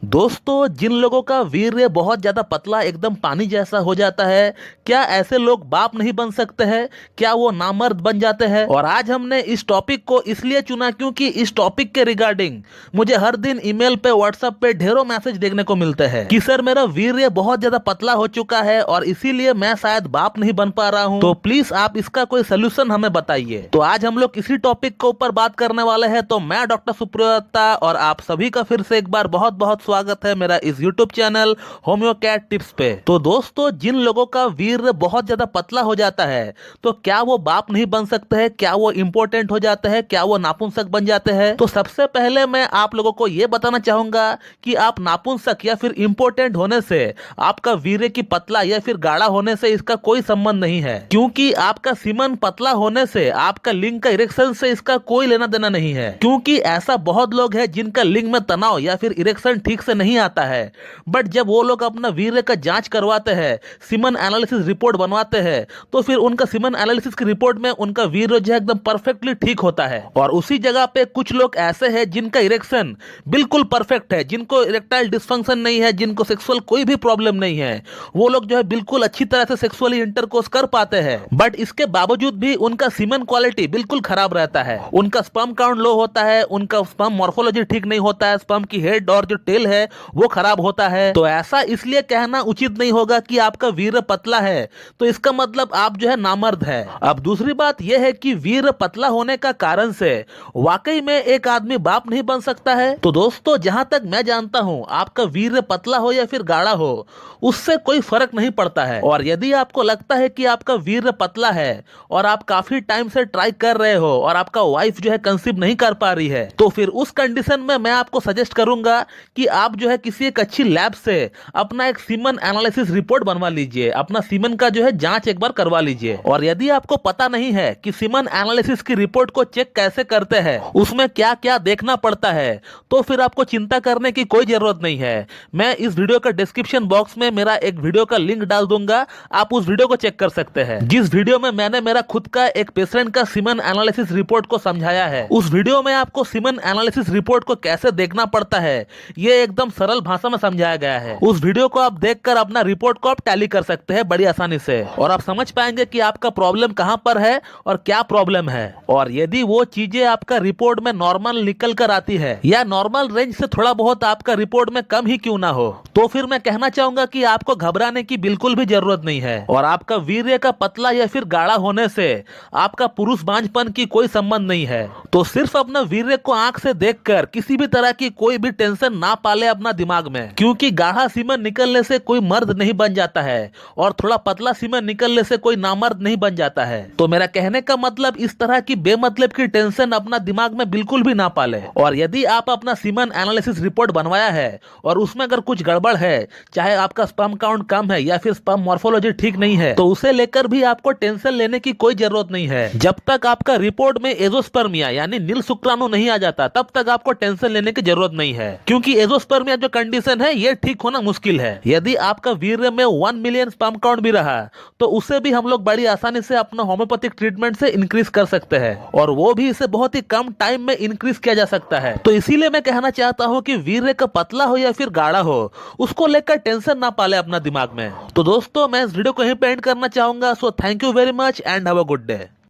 दोस्तों, जिन लोगों का वीर्य बहुत ज्यादा पतला एकदम पानी जैसा हो जाता है, क्या ऐसे लोग बाप नहीं बन सकते हैं? क्या वो नामर्द बन जाते हैं? और आज हमने इस टॉपिक को इसलिए चुना क्योंकि इस टॉपिक के रिगार्डिंग मुझे हर दिन ईमेल पे, व्हाट्सएप पे ढेरों मैसेज देखने को मिलते हैं कि सर मेरा वीर्य बहुत ज्यादा पतला हो चुका है और इसीलिए मैं शायद बाप नहीं बन पा रहा हूँ। तो प्लीज आप इसका कोई सोल्यूशन हमें बताइए। तो आज हम लोग इसी टॉपिक के ऊपर बात करने वाले हैं। तो मैं डॉक्टर सुप्रियता और आप सभी का फिर से एक बार बहुत बहुत स्वागत है मेरा इस यूट्यूब चैनल होम्योकैट टिप्स पे। तो दोस्तों, जिन लोगों का वीर्य बहुत ज्यादा पतला हो जाता है तो क्या वो बाप नहीं बन सकते हैं? क्या वो इंपॉर्टेंट हो जाते हैं? क्या वो नापुंसक बन जाते हैं? तो सबसे पहले मैं आप लोगों को यह बताना चाहूंगा कि आप नापुंसक या फिर इंपॉर्टेंट होने से, आपका वीर्य की पतला या फिर गाढ़ा होने से इसका कोई संबंध नहीं है। क्योंकि आपका सीमन पतला होने से, आपका लिंग का इरेक्शन से इसका कोई लेना देना नहीं है। क्योंकि ऐसा बहुत लोग हैं जिनका लिंग में तनाव या फिर इरेक्शन ठीक से नहीं आता है, बट जब वो लोग अपना वीर्य का जांच करवाते हैं, सीमन एनालिसिस रिपोर्ट बनवाते हैं, तो फिर उनका सीमन एनालिसिस की रिपोर्ट में उनका वीर्य जो है एकदम परफेक्टली ठीक होता है। और उसी जगह पे कुछ लोग ऐसे हैं जिनका इरेक्शन बिल्कुल परफेक्ट है, जिनको इरेक्टाइल डिसफंक्शन नहीं है, जिनको सेक्सुअल कोई भी प्रॉब्लम नहीं है, वो लोग जो है बिल्कुल अच्छी तरह से सेक्सुअली इंटरकोर्स कर पाते हैं। बट इसके बावजूद भी उनका सीमन क्वालिटी बिल्कुल खराब रहता है, उनका स्पर्म काउंट लो होता है, उनका स्पर्म मॉर्फोलॉजी ठीक नहीं होता है, स्पर्म की हेड और जो टेल है वो खराब होता है। तो ऐसा इसलिए कहना उचित नहीं होगा कि आपका वीर्य पतला है तो इसका मतलब आप जो है नामर्द है। अब दूसरी बात यह है कि वीर्य पतला होने का कारण से वाकई में एक आदमी बाप नहीं बन सकता है। तो दोस्तों, जहां तक मैं जानता हूं, आपका वीर्य पतला हो या फिर गाढ़ा हो, उससे कोई फर्क नहीं पड़ता है। और यदि आपको लगता है कि आपका वीर्य पतला है और आप काफी टाइम से ट्राई कर रहे हो और आपका वाइफ जो है कंसीव नहीं कर पा रही है, तो फिर उस कंडीशन में मैं आपको सजेस्ट करूंगा कि आप जो है किसी एक अच्छी लैब से अपना एक सीमन एनालिसिस रिपोर्ट बनवा लीजिए, अपना सीमन का जो है जांच एक बार करवा लीजिए। और यदि आपको पता नहीं है कि सीमन एनालिसिस की रिपोर्ट को चेक कैसे करते हैं, उसमें क्या क्या देखना पड़ता है, तो फिर आपको चिंता करने की कोई जरूरत नहीं है। मैं इस वीडियो का डिस्क्रिप्शन बॉक्स में मेरा एक वीडियो का लिंक डाल दूंगा, आप उस वीडियो को चेक कर सकते हैं, जिस वीडियो में मैंने मेरा खुद का एक पेशेंट का सीमन एनालिसिस रिपोर्ट को समझाया है। उस वीडियो में आपको सीमन एनालिसिस रिपोर्ट को कैसे देखना पड़ता है ये एकदम सरल भाषा में समझाया गया है। उस वीडियो को आप देखकर अपना रिपोर्ट को आप टैली कर सकते हैं बड़ी आसानी से, और आप समझ पाएंगे कि आपका प्रॉब्लम कहां पर है और क्या प्रॉब्लम है। और यदि वो चीजें आपका रिपोर्ट में नॉर्मल निकल कर आती है या नॉर्मल रेंज से थोड़ा बहुत आपका रिपोर्ट में कम ही क्यों ना हो, तो फिर मैं कहना चाहूंगा कि आपको घबराने की बिल्कुल भी जरूरत नहीं है। और आपका वीर्य का पतला या फिर गाढ़ा होने से आपका पुरुष बांझपन की कोई संबंध नहीं है। तो सिर्फ अपना वीर्य को आंख से देखकर किसी भी तरह की कोई भी टेंशन ना पाले अपना दिमाग में, क्योंकि गाढ़ा सीमन निकलने से कोई मर्द नहीं बन जाता है और थोड़ा पतला सीमन निकलने से कोई नामर्द नहीं बन जाता है। तो मेरा कहने का मतलब, इस तरह की बेमतलब की टेंशन अपना दिमाग में बिल्कुल भी ना पाले। और यदि आप अपना सीमन एनालिसिस रिपोर्ट बनवाया है और उसमें अगर कुछ गड़बड़ है, चाहे आपका स्पर्म काउंट कम है या फिर स्पर्म मॉर्फोलॉजी ठीक नहीं है, तो उसे लेकर भी आपको टेंशन लेने की कोई जरूरत नहीं है। जब तक आपका रिपोर्ट में एजोस्पर्मिया यानी नील शुक्राणु नहीं आ जाता, तब तक आपको टेंशन लेने की जरूरत नहीं है। क्योंकि एजोस्पर्मिया जो कंडीशन है ये ठीक होना मुश्किल है। यदि आपका वीर्य में 1 मिलियन स्पर्म काउंट भी रहा तो उसे भी हम लोग बड़ी आसानी से अपना होम्योपैथिक ट्रीटमेंट से इंक्रीज कर सकते हैं, और वो भी इसे बहुत ही कम टाइम में इंक्रीज किया जा सकता है। तो इसीलिए मैं कहना चाहता हूँ कि वीर्य का पतला हो या फिर गाढ़ा हो, उसको लेकर टेंशन ना पाले अपना दिमाग में। तो दोस्तों, मैं इस वीडियो को यहीं पे एंड करना चाहूंगा। So thank you very much and have a good day.